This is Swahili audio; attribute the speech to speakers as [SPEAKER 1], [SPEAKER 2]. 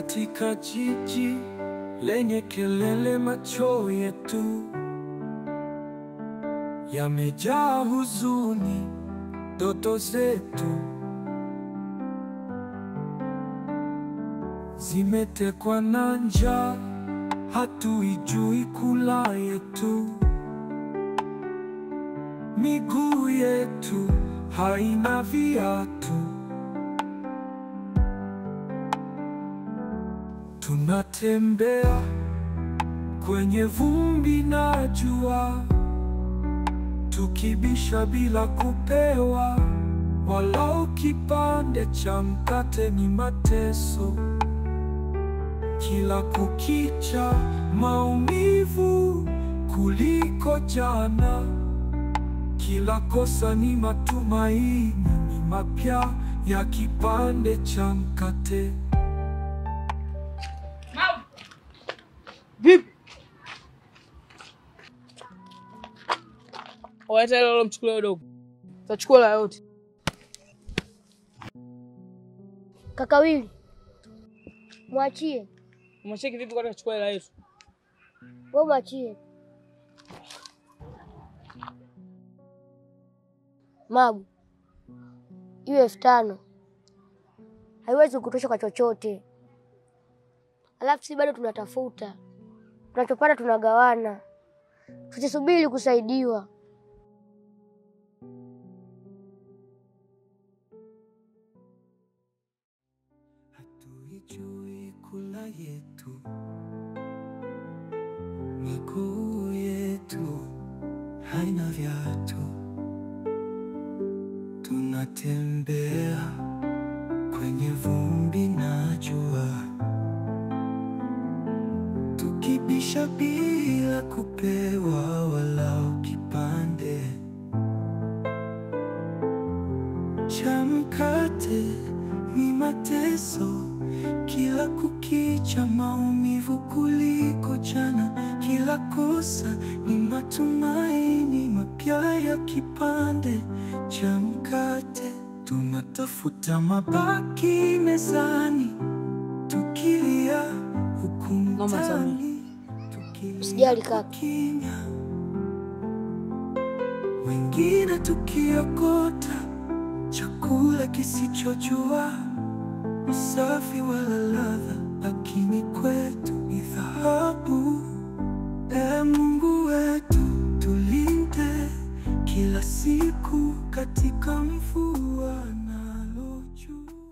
[SPEAKER 1] Katika jiji lenye kelele, macho yetu yamejaa huzuni, ndoto zetu zimetekwa na njaa, hatuijui kula yetu. Miguu yetu haina viatu, tunatembea kwenye vumbi na jua, tukibisha bila kupewa walau kipande cha mkate. Ni mateso kila kukicha, maumivu kuliko jana. Kila kosa ni matumaini mapya ya kipande cha mkate.
[SPEAKER 2] Vipi? Waita leo mchukue dogo. Tutachukua la yote.
[SPEAKER 3] Kaka Wili, mwachie.
[SPEAKER 2] Mwachie kivipi kwa kuchukua la yetu?
[SPEAKER 3] Wewe mwachie. Mabu, hiyo 5000 haiwezi kutosha kwa chochote. Alafu si bado tunatafuta. Tunachopata tunagawana. Tusisubiri kusaidiwa.
[SPEAKER 1] Hatuijui kula yetu, miguu yetu haina viatu, tunatembea kwenye vumbi na jua, tukibisha bila kupewa walau kipande cha mkate. Ni mateso kila kukicha, maumivu kuliko jana. Kila kosa ni matumaini mapya ya kipande cha mkate. Tunatafuta mabaki mezani, tukilia huku mtaani,
[SPEAKER 3] Usijali kaka.
[SPEAKER 1] wengine tukiokota chakula kisichojua usafi wala ladha.